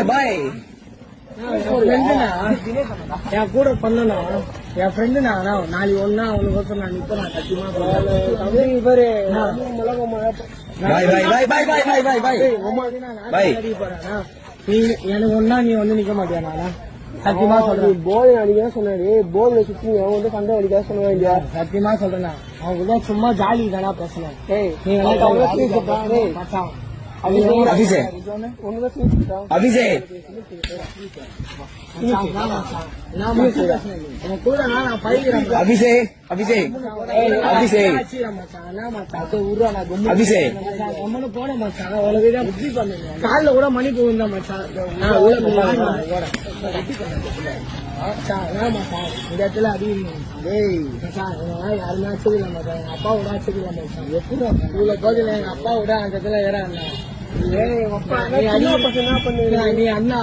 பாய் என் கூட பண்ணனா என் ஃப்ரெண்டு நான் நாளைக்கு ஒன்னா அவனுக்கு நான் நிப்பேன் சத்தியமா பாரு எனக்கு ஒன்னா நீ வந்து நிக்க மாட்டியா நானா சத்தியமா சொல்றேன் போல் அடிக்க சொன்னாரு போல் சுத்தி அவன் வந்து சண்டை அடிக்க சொன்னேன் இல்லையா சத்தியமா சொல்றேன் அவங்க சும்மா ஜாலி தானா பேசலாம் அபிஷேக் கால கூட மணி போகுந்தா மச்சான் இந்த இடத்துல யாருமே ஆச்சரியம் மாட்டாங்க எங்க அப்பா விட ஆச்சரியம் மாட்டாங்க எப்படி இவ்வளவு கோதில எங்க அப்பா விட அந்த இடத்துல ஏறாங்க நீ அண்ணா